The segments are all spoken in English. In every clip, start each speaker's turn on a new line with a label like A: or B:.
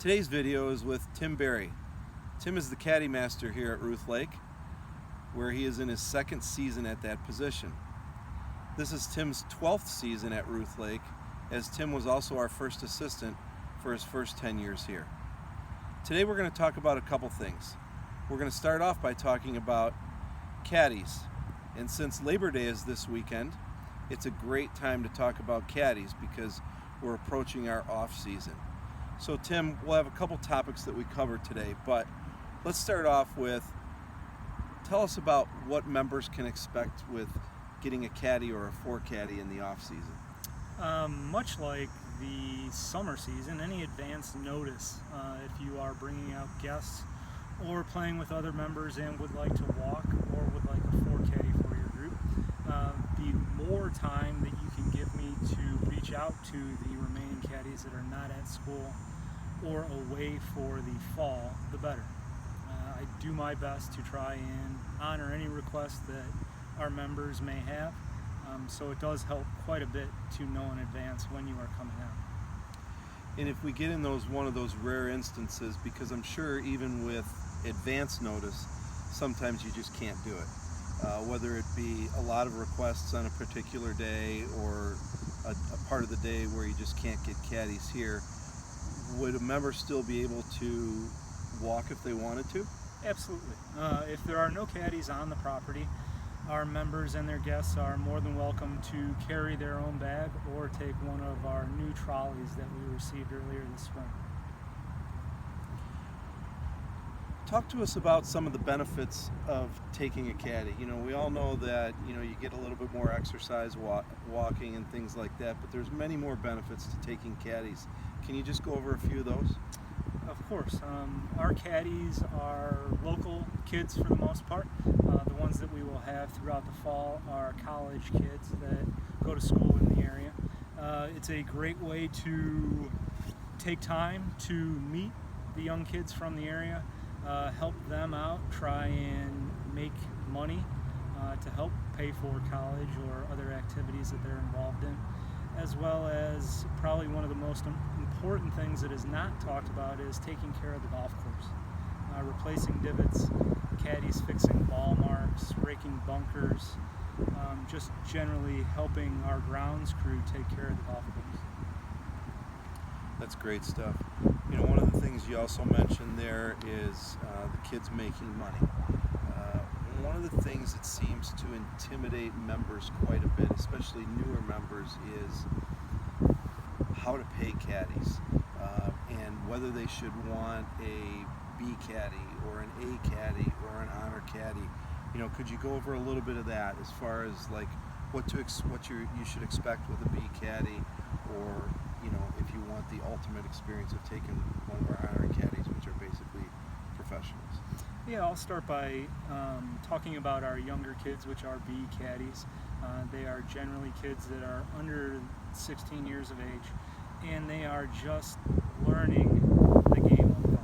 A: Today's video is with Tim Berry. Tim is the caddy master here at Ruth Lake, where he is in his second season at that position. This is Tim's 12th season at Ruth Lake, as Tim was also our first assistant for his first 10 years here. Today we're going to talk about a couple things. We're going to start off by talking about caddies. And since Labor Day is this weekend, it's a great time to talk about caddies because we're approaching our off season. So Tim, we'll have a couple topics that we cover today, but let's start off with, tell us about what members can expect with getting a caddy or a four caddy in the off season.
B: Much like the summer season, any advance notice if you are bringing out guests or playing with other members and would like to walk or would like a four caddy for your group, the more time that you can give me to reach out to the remaining caddies that are not at school or away for the fall, the better. I do my best to try and honor any requests that our members may have, so it does help quite a bit to know in advance when you are coming out.
A: And if we get in one of those rare instances, because I'm sure even with advance notice, sometimes you just can't do it. Whether it be a lot of requests on a particular day or a part of the day where you just can't get caddies here, would a member still be able to walk if they wanted to?
B: Absolutely. If there are no caddies on the property, our members and their guests are more than welcome to carry their own bag or take one of our new trolleys that we received earlier this spring.
A: Talk to us about some of the benefits of taking a caddy. You know, we all know that, you get a little bit more exercise walking and things like that, but there's many more benefits to taking caddies. Can you just go over a few of those?
B: Of course. Our caddies are local kids for the most part. The ones that we will have throughout the fall are college kids that go to school in the area. It's a great way to take time to meet the young kids from the area, help them out, try and make money to help pay for college or other activities that they're involved in, as well as probably one of the most important things that is not talked about is taking care of the golf course. Replacing divots, caddies fixing ball marks, raking bunkers, just generally helping our grounds crew take care of the golf course.
A: That's great stuff. One of the things you also mentioned there is the kids making money. One of the things that seems to intimidate members quite a bit, especially newer members, is how to pay caddies and whether they should want a B caddy or an A caddy or an honor caddy. Could you go over a little bit of that as far as like what you should expect with a B caddy, or if you want the ultimate experience of taking one of our honor caddies, which are basically professionals?
B: Yeah, I'll start by talking about our younger kids, which are B caddies. They are generally kids that are under 16 years of age, and they are just learning the game of golf.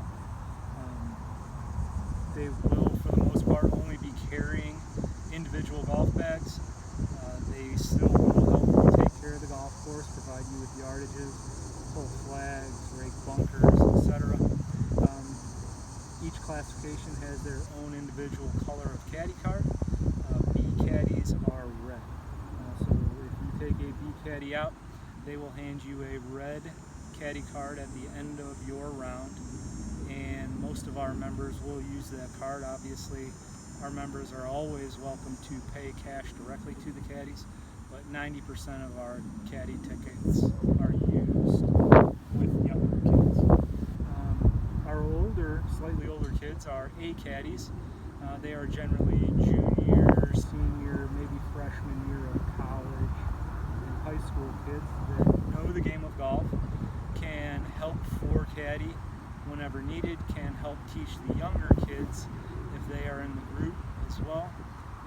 B: They will, for the most part, only be carrying individual golf bags. They still will help you take care of the golf course, provide you with yardages, pull flags, rake bunkers, etc. Each classification has their own individual color of caddy card. B caddies are red. So if you take a B caddy out, they will hand you a red caddy card at the end of your round, and most of our members will use that card. Obviously, our members are always welcome to pay cash directly to the caddies, but 90% of our caddy tickets are used with younger kids. Our slightly older kids are A caddies. They are generally junior, senior, maybe freshman year of college and high school kids that know the game of golf, can help for caddy whenever needed, can help teach the younger kids if they are in the group as well,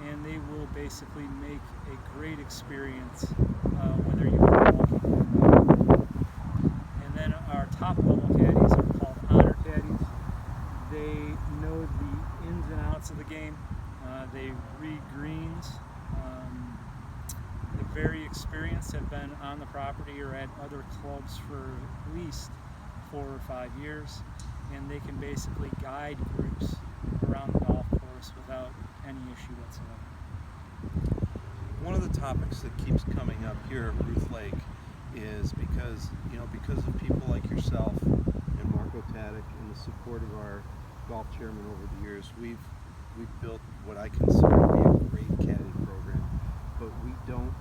B: and they will basically make a great experience whether you are walking or not. And then our top level caddies are called honor caddies. They know the ins and outs of the game. They read greens. They're very experienced, have been on the property or at other clubs for at least 4 or 5 years, and they can basically guide groups around the golf course without any issue whatsoever.
A: One of the topics that keeps coming up here at Ruth Lake is because of people like yourself and Marco Tadek and the support of our golf chairman over the years, we've built what I consider to be a great caddy program, but we don't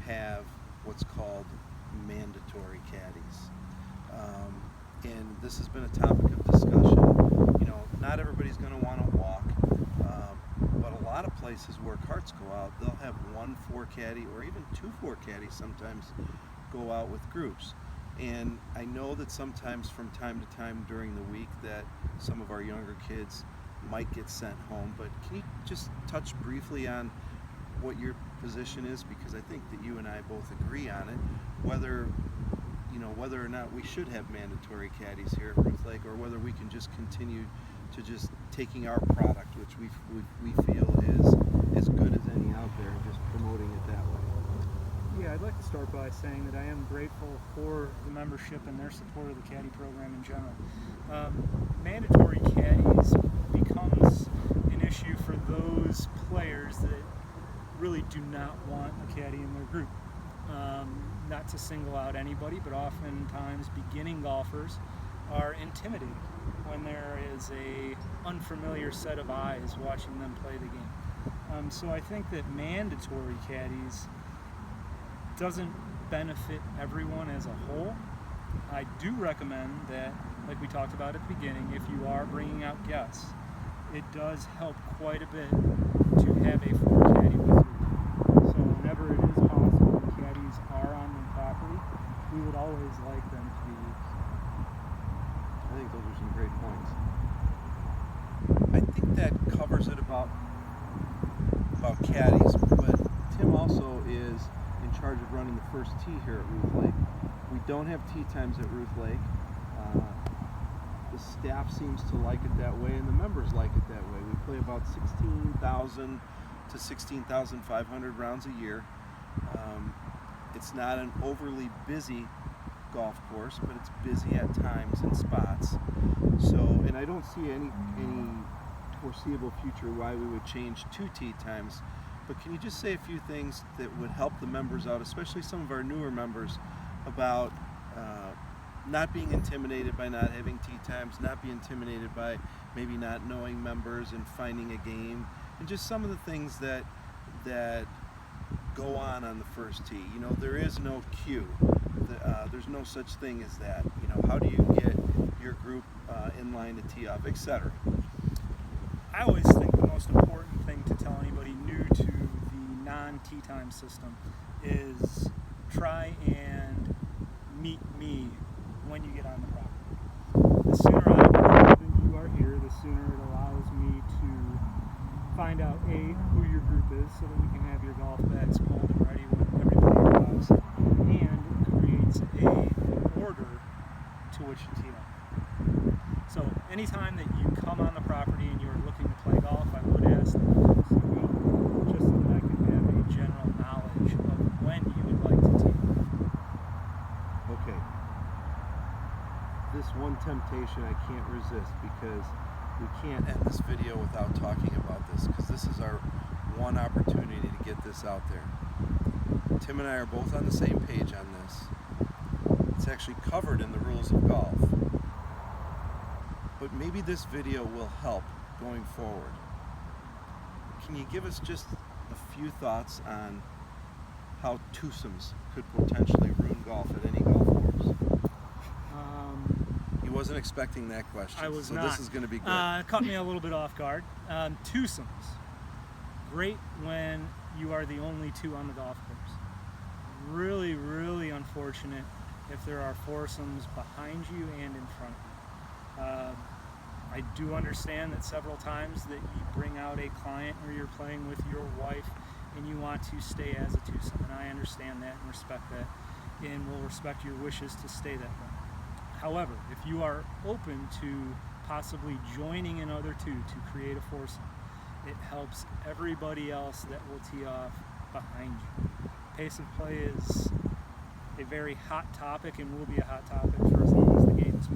A: have what's called mandatory caddies. And this has been a topic of discussion. Not everybody's going to want to walk, but a lot of places where carts go out, they'll have 1 4 caddy or even 2 4 caddies sometimes go out with groups. And I know that sometimes from time to time during the week that some of our younger kids might get sent home, but can you just touch briefly on what your position is, because I think that you and I both agree on it, whether or not we should have mandatory caddies here at Ruth Lake, or whether we can just continue to just taking our product, which we feel is as good as any out there, and just promoting it that way.
B: Yeah, I'd like to start by saying that I am grateful for the membership and their support of the caddy program in general. Mandatory caddies becomes an issue for those players that really do not want a caddy in their group. Not to single out anybody, but oftentimes beginning golfers are intimidated when there is a unfamiliar set of eyes watching them play the game. So I think that mandatory caddies doesn't benefit everyone as a whole. I do recommend that, like we talked about at the beginning, if you are bringing out guests, it does help quite a bit to have a 4 caddy with you. So whenever it is possible and caddies are on the property, we would always like them to be used.
A: I think those are some great points. I think that covers it about caddies, but Tim also is in charge of running the first tee here at Ruth Lake. We don't have tee times at Ruth Lake. The staff seems to like it that way, and the members like it that way. We play about 16,000 to 16,500 rounds a year. It's not an overly busy golf course, but it's busy at times in spots. So, and I don't see any foreseeable future why we would change 2 tee times. But can you just say a few things that would help the members out, especially some of our newer members, about not being intimidated by not having tee times, not being intimidated by maybe not knowing members and finding a game, and just some of the things that go on the first tee. There is no cue. There's no such thing as that. How do you get your group in line to tee off, etc.
B: I always think the most important thing to tell anybody new to the non-tee time system is try and meet me when you get on the property. The sooner I know that you are here, the sooner it allows me to find out who your group is, so that we can have your golf bags pulled and ready when everybody arrives, and it creates a order to which you tee off. So anytime that you come on the property and you are looking to play golf, I would ask that you come see me, just so that I can have a general knowledge of when you would like to tee.
A: Okay. This one temptation I can't resist, because we can't end this video without talking about this, because this is our one opportunity to get this out there. Tim and I are both on the same page on this. It's actually covered in the rules of golf. But maybe this video will help going forward. Can you give us just a few thoughts on how twosomes could potentially ruin golf at any golf course? He wasn't expecting that question.
B: I was
A: so
B: not.
A: This is going to be good.
B: Caught me a little bit off guard. Twosomes. Great when you are the only 2 on the golf course. Really, really unfortunate if there are foursomes behind you and in front of you. I do understand that several times that you bring out a client or you're playing with your wife and you want to stay as a twosome, and I understand that and respect that, and will respect your wishes to stay that way. However, if you are open to possibly joining another 2 to create a foursome, it helps everybody else that will tee off behind you. Pace of play is a very hot topic and will be a hot topic for as long as the game is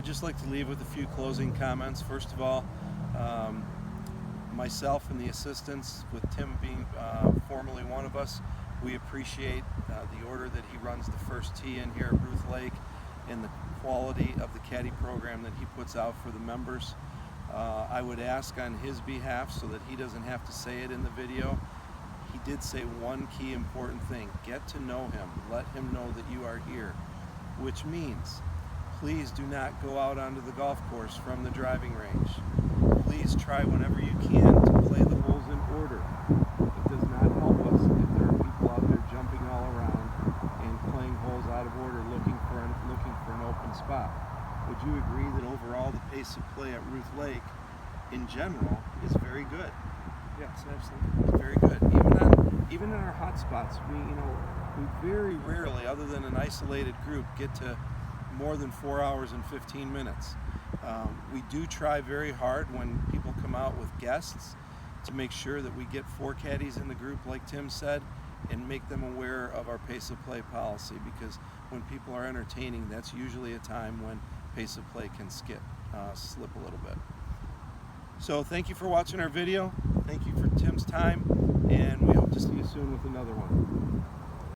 A: I'd just like to leave with a few closing comments. First of all, myself and the assistants, with Tim being formerly one of us, we appreciate the order that he runs the first tee in here at Ruth Lake and the quality of the caddy program that he puts out for the members. I would ask on his behalf, so that he doesn't have to say it in the video, he did say one key important thing: get to know him, let him know that you are here, which means please do not go out onto the golf course from the driving range. Please try whenever you can to play the holes in order. It does not help us if there are people out there jumping all around and playing holes out of order, looking for an open spot. Would you agree that overall the pace of play at Ruth Lake in general is very good?
B: Yes, absolutely.
A: It's very good. Even in our hot spots, we very rarely, other than an isolated group, get to more than 4 hours and 15 minutes. We do try very hard when people come out with guests to make sure that we get 4 caddies in the group, like Tim said, and make them aware of our pace of play policy, because when people are entertaining, that's usually a time when pace of play can slip a little bit. So thank you for watching our video. Thank you for Tim's time, and we hope to see you soon with another one.